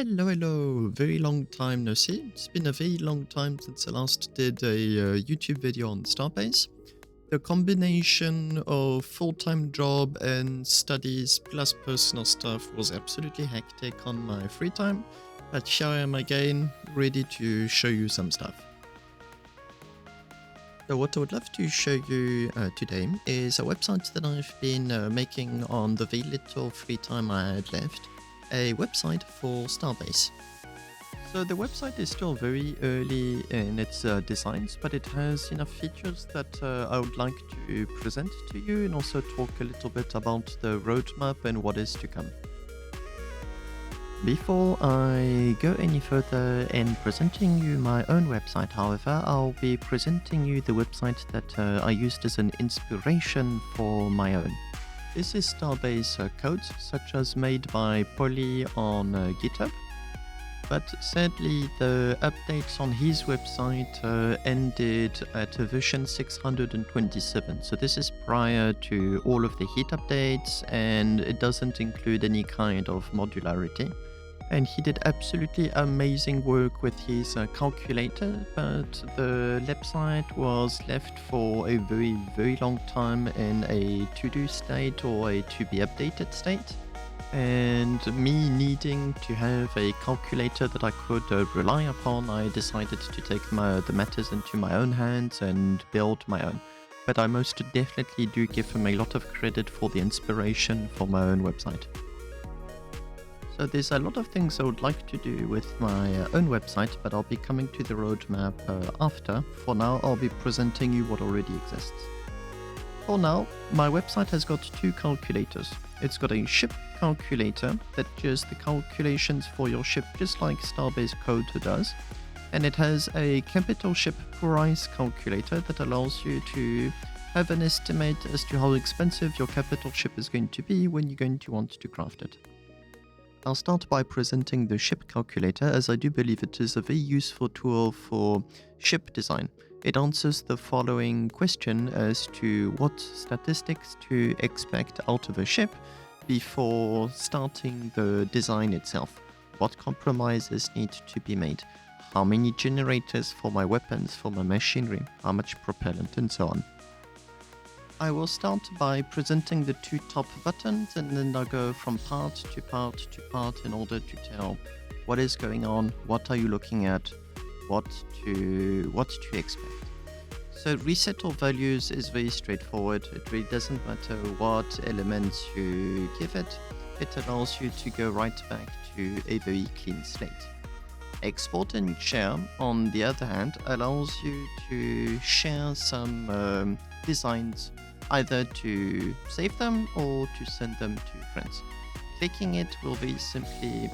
Hello. Very long time no see. It's been a very long time since I last did a YouTube video on Starbase. The combination of full-time job and studies plus personal stuff was absolutely hectic on my free time, but here I am again, ready to show you some stuff. So what I would love to show you today is a website that I've been making on the very little free time I had left. A website for Starbase. So the website is still very early in its designs, but it has enough features that I would like to present to you and also talk a little bit about the roadmap and what is to come. Before I go any further in presenting you my own website, however, I'll be presenting you the website that I used as an inspiration for my own. This is Starbase codes, such as made by Polly on GitHub, but sadly the updates on his website ended at version 627, so this is prior to all of the heat updates and it doesn't include any kind of modularity. And he did absolutely amazing work with his calculator, but the website was left for a very long time in a to-do state or a to-be updated state. And me needing to have a calculator that I could rely upon, I decided to take the matters into my own hands and build my own. But I most definitely do give him a lot of credit for the inspiration for my own website. So there's a lot of things I would like to do with my own website, but I'll be coming to the roadmap after. For now, I'll be presenting you what already exists. For now, my website has got two calculators. It's got a ship calculator that does the calculations for your ship just like Starbase code does. And it has a capital ship price calculator that allows you to have an estimate as to how expensive your capital ship is going to be when you're going to want to craft it. I'll start by presenting the ship calculator, as I do believe it is a very useful tool for ship design. It answers the following question as to what statistics to expect out of a ship before starting the design itself. What compromises need to be made? How many generators for my weapons, for my machinery? How much propellant, and so on. I will start by presenting the two top buttons, and then I'll go from part to part to part in order to tell what is going on, what are you looking at, what to expect. So reset all values is very straightforward. It really doesn't matter what elements you give it. It allows you to go right back to a very clean slate. Export and share, on the other hand, allows you to share some designs, either to save them or to send them to friends. Clicking it will very simply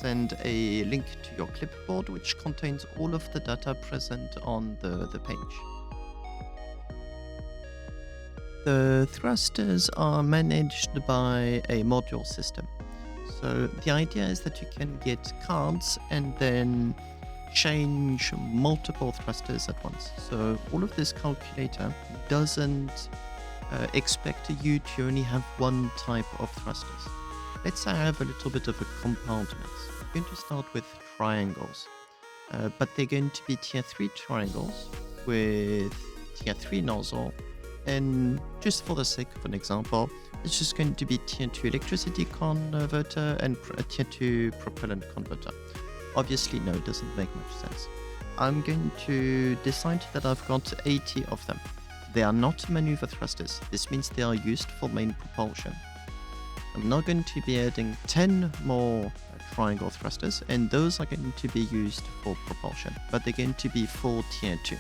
send a link to your clipboard, which contains all of the data present on the page. The thrusters are managed by a module system. So the idea is that you can get cards and then change multiple thrusters at once. So all of this calculator doesn't expect you to only have one type of thrusters. Let's say I have a little bit of a compound mix. I'm going to start with triangles, but they're going to be tier 3 triangles with tier 3 nozzle, and just for the sake of an example, it's just going to be tier 2 electricity converter and a tier 2 propellant converter. Obviously, no, it doesn't make much sense. I'm going to decide that I've got 80 of them. They are not maneuver thrusters. This means they are used for main propulsion. I'm now going to be adding 10 more triangle thrusters, and those are going to be used for propulsion, but they're going to be for tier 2.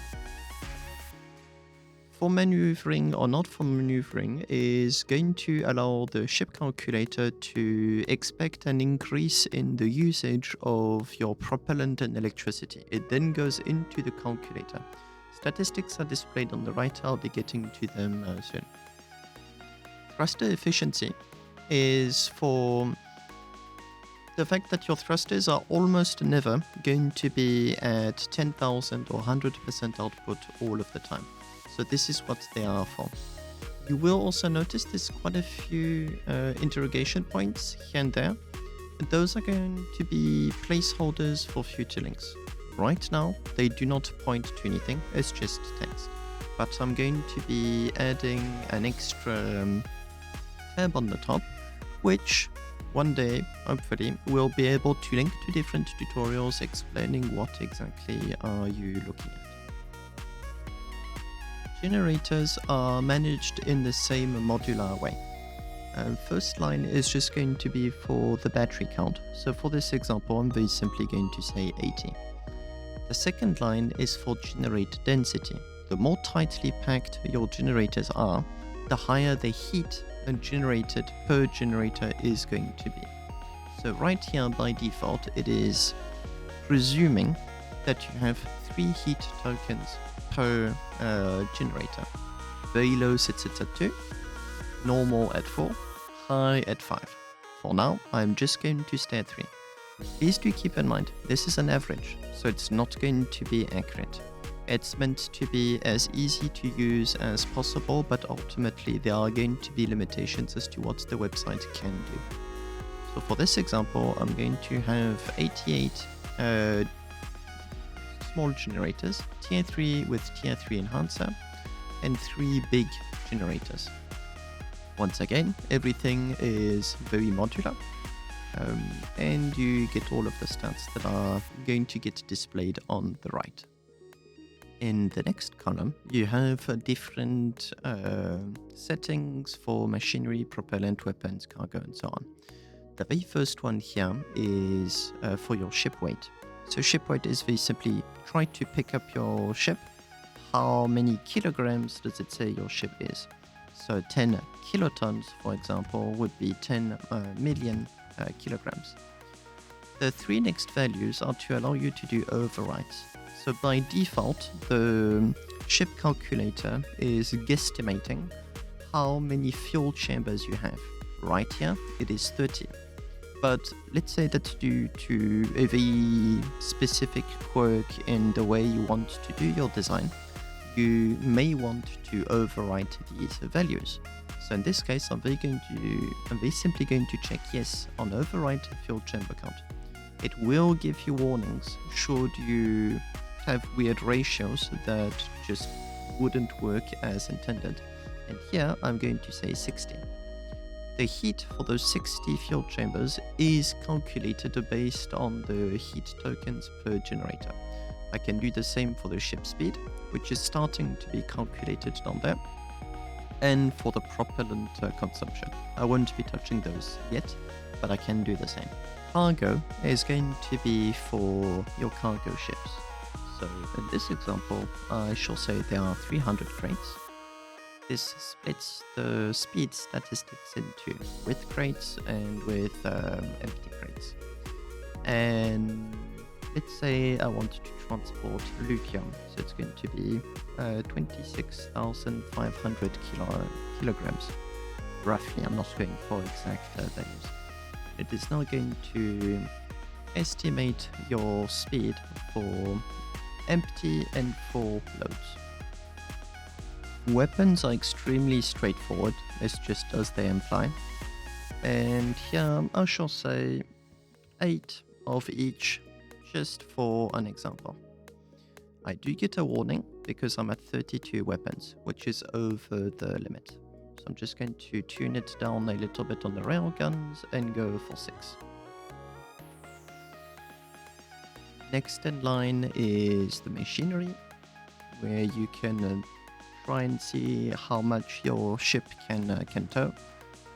For maneuvering or not for maneuvering is going to allow the ship calculator to expect an increase in the usage of your propellant and electricity. It then goes into the calculator. Statistics are displayed on the right. I'll be getting to them soon. Thruster efficiency is for the fact that your thrusters are almost never going to be at 10,000 or 100% output all of the time. So this is what they are for. You will also notice there's quite a few interrogation points here and there. those are going to be placeholders for future links. Right now, they do not point to anything, it's just text. But I'm going to be adding an extra tab on the top, which one day, hopefully, will be able to link to different tutorials explaining what exactly are you looking at. Generators are managed in the same modular way. First line is just going to be for the battery count. So for this example, I'm very simply going to say 80. The second line is for generator density. The more tightly packed your generators are, the higher the heat generated per generator is going to be. So right here by default, it is presuming that you have 3 heat tokens per generator. Very low sits at 2, normal at 4, high at 5. For now, I'm just going to stay at 3. Please do keep in mind, this is an average, so it's not going to be accurate. It's meant to be as easy to use as possible, but ultimately there are going to be limitations as to what the website can do. So for this example, I'm going to have 88 small generators, tier 3 with tier 3 enhancer, and 3 big generators. Once again, everything is very modular, and you get all of the stats that are going to get displayed on the right. In the next column, you have different settings for machinery, propellant, weapons, cargo, and so on. The very first one here is for your ship weight. So ship weight is very simply try to pick up your ship. How many kilograms does it say your ship is? So 10 kilotons, for example, would be 10 million kilograms. The 3 next values are to allow you to do overrides. So by default, the ship calculator is guesstimating how many fuel chambers you have. Right here, it is 30. But let's say that due to a very specific quirk in the way you want to do your design, you may want to overwrite these values. So in this case, I'm very simply going to check yes on overwrite fuel chamber count. It will give you warnings should you have weird ratios that just wouldn't work as intended. And here I'm going to say 60. The heat for those 60 fuel chambers is calculated based on the heat tokens per generator. I can do the same for the ship speed, which is starting to be calculated down there, and for the propellant consumption. I won't be touching those yet, but I can do the same. Cargo is going to be for your cargo ships. So in this example, I shall say there are 300 crates. This splits the speed statistics into with crates and with empty crates. And let's say I want to transport lithium, so it's going to be 26,500 kilograms, roughly. I'm not going for exact values. It is now going to estimate your speed for empty and full loads. Weapons are extremely straightforward, it's just as they imply. And here I shall say 8 of each, just for an example. I do get a warning because I'm at 32 weapons, which is over the limit. So I'm just going to tune it down a little bit on the railguns and go for 6. Next in line is the machinery, where you can try and see how much your ship can tow.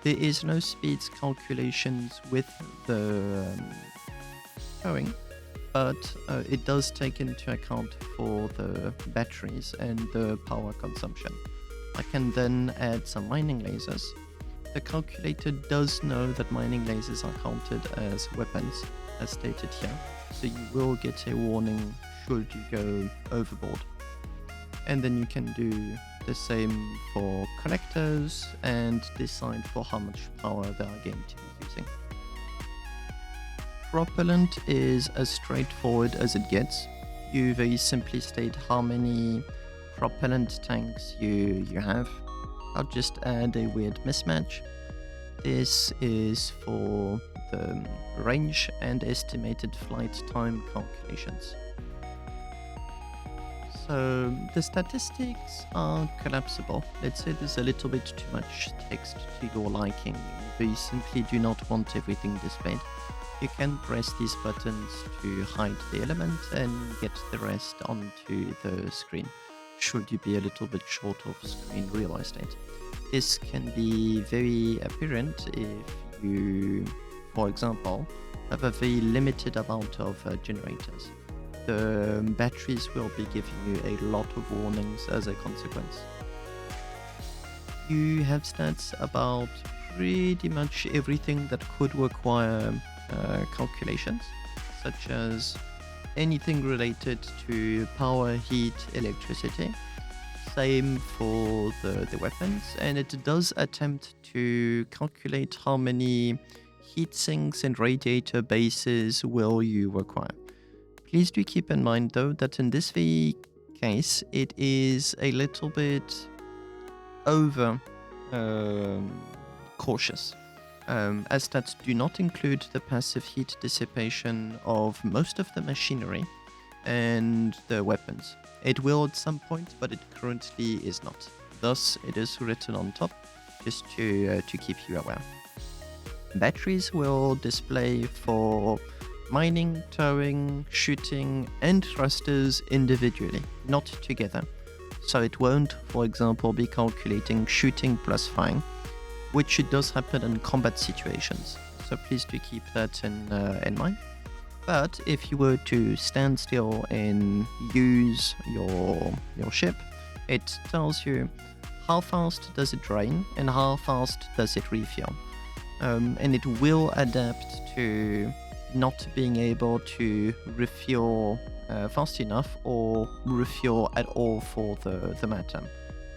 There is no speeds calculations with the towing, but it does take into account for the batteries and the power consumption. I can then add some mining lasers. The calculator does know that mining lasers are counted as weapons, as stated here, so you will get a warning should you go overboard. And then you can do the same for collectors and decide for how much power they are going to be using. Propellant is as straightforward as it gets. You very simply state how many propellant tanks you have. I'll just add a weird mismatch. This is for the range and estimated flight time calculations. So the statistics are collapsible. Let's say there's a little bit too much text to your liking. You simply do not want everything displayed. You can press these buttons to hide the element and get the rest onto the screen, should you be a little bit short of screen real estate. This can be very apparent if you, for example, have a very limited amount of generators. The batteries will be giving you a lot of warnings as a consequence. You have stats about pretty much everything that could require calculations, such as anything related to power, heat, electricity. Same for the weapons, and it does attempt to calculate how many heat sinks and radiator bases will you require. Please do keep in mind, though, that in this case, it is a little bit over cautious, as stats do not include the passive heat dissipation of most of the machinery and the weapons. It will at some point, but it currently is not. Thus, it is written on top, just to keep you aware. Batteries will display for mining, towing, shooting, and thrusters individually, not together. So it won't, for example, be calculating shooting plus firing, which it does happen in combat situations. So please do keep that in mind. But if you were to stand still and use your ship, it tells you how fast does it drain and how fast does it refuel. And it will adapt to not being able to refuel fast enough or refuel at all for the matter.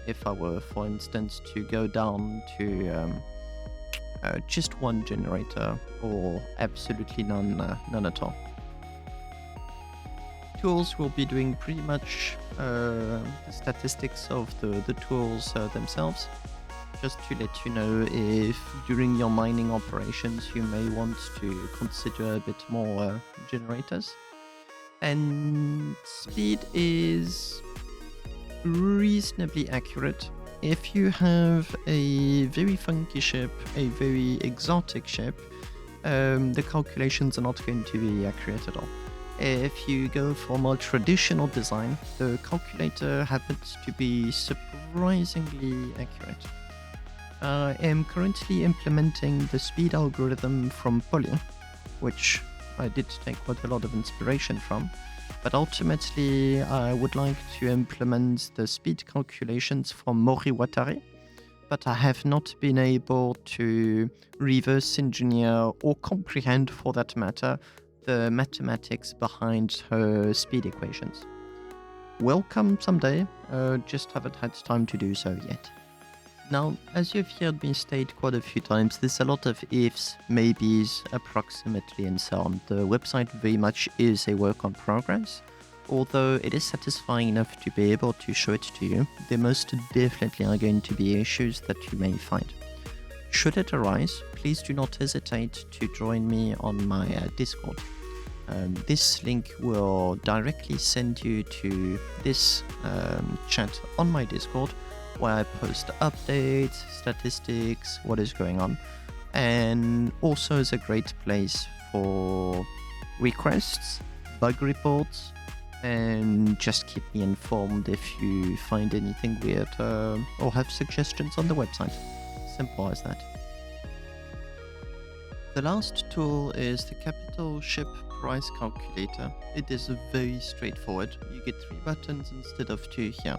If I were, for instance, to go down to just one generator or absolutely none at all. Tools will be doing pretty much the statistics of the tools themselves. Just to let you know if during your mining operations you may want to consider a bit more generators. And speed is reasonably accurate. If you have a very funky ship, a very exotic ship, the calculations are not going to be accurate at all. If you go for more traditional design, the calculator happens to be surprisingly accurate. I am currently implementing the speed algorithm from Poly, which I did take quite a lot of inspiration from, but ultimately I would like to implement the speed calculations from Moriwatari, but I have not been able to reverse engineer or comprehend, for that matter, the mathematics behind her speed equations. Will come someday, just haven't had time to do so yet. Now, as you've heard me state quite a few times, there's a lot of ifs, maybes, approximately, and so on. The website very much is a work in progress. Although it is satisfying enough to be able to show it to you, there most definitely are going to be issues that you may find. Should it arise, please do not hesitate to join me on my Discord. This link will directly send you to this chat on my Discord, where I post updates, statistics, what is going on, and also is a great place for requests, bug reports, and just keep me informed if you find anything weird or have suggestions on the website. Simple as that. The last tool is the Capital Ship Price Calculator. It is very straightforward. You get 3 buttons instead of 2 here,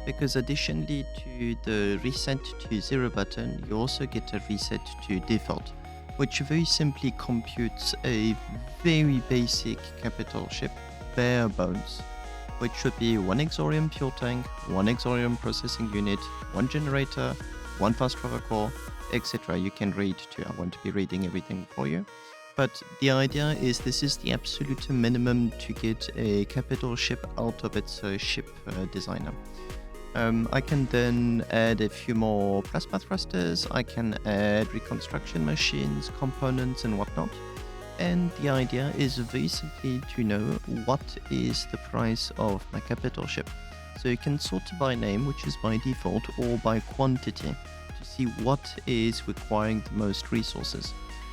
because additionally to the reset to 0 button, you also get a reset to default, which very simply computes a very basic capital ship, bare bones, which should be 1 Exorium fuel tank, 1 Exorium processing unit, 1 generator, 1 fast travel core, etc. You can read too. I won't be reading everything for you. But the idea is this is the absolute minimum to get a capital ship out of its ship designer. I can then add a few more plasma thrusters, I can add reconstruction machines, components and whatnot. And the idea is very simply to know what is the price of my capital ship. So you can sort by name, which is by default, or by quantity, to see what is requiring the most resources.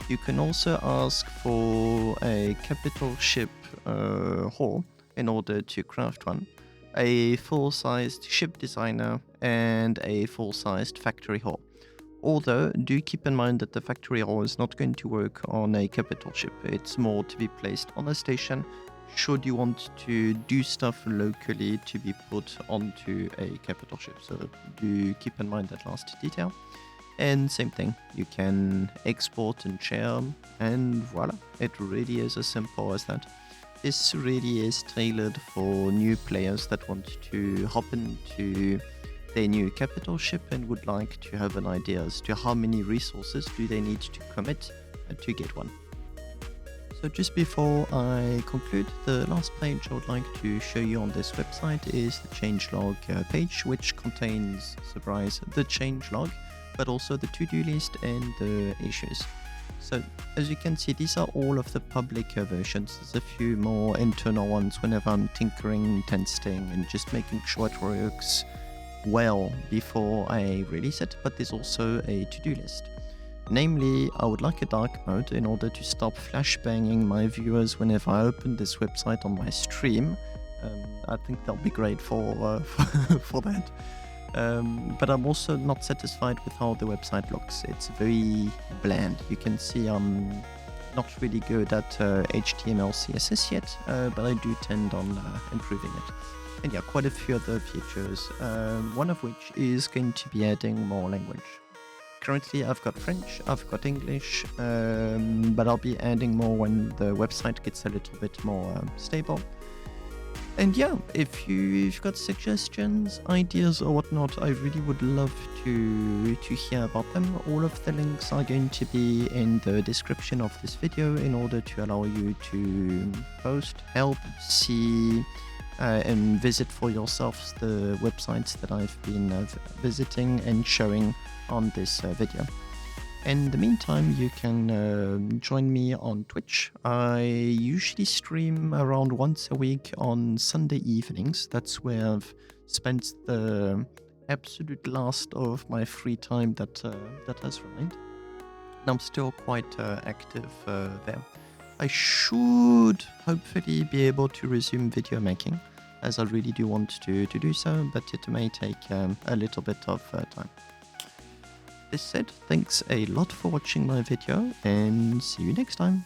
You can also ask for a capital ship hull in order to craft one, a full-sized ship designer, and a full-sized factory hull. Although, do keep in mind that the factory hull is not going to work on a capital ship. It's more to be placed on a station should you want to do stuff locally to be put onto a capital ship. So do keep in mind that last detail. And same thing, you can export and share, and voila, it really is as simple as that. This really is tailored for new players that want to hop into their new capital ship and would like to have an idea as to how many resources do they need to commit to get one. So just before I conclude, the last page I would like to show you on this website is the changelog page, which contains, surprise, the changelog, but also the to-do list and the issues. So as you can see, these are all of the public versions. There's a few more internal ones whenever I'm tinkering, testing, and just making sure it works well before I release it, but there's also a to-do list. Namely, I would like a dark mode in order to stop flashbanging my viewers whenever I open this website on my stream. I think that'll be great for for that. But I'm also not satisfied with how the website looks. It's very bland. You can see I'm not really good at HTML, CSS yet, but I do tend on improving it. And yeah, quite a few other features, one of which is going to be adding more language. Currently I've got French, I've got English, but I'll be adding more when the website gets a little bit more stable. And yeah, if you've got suggestions, ideas or whatnot, I really would love to hear about them. All of the links are going to be in the description of this video in order to allow you to post, help, see, and visit for yourselves the websites that I've been visiting and showing on this video. In the meantime, you can join me on Twitch. I usually stream around once a week on Sunday evenings. That's where I've spent the absolute last of my free time that has remained. And I'm still quite active there. I should hopefully be able to resume video making, as I really do want to do so, but it may take a little bit of time. This said, thanks a lot for watching my video, and see you next time.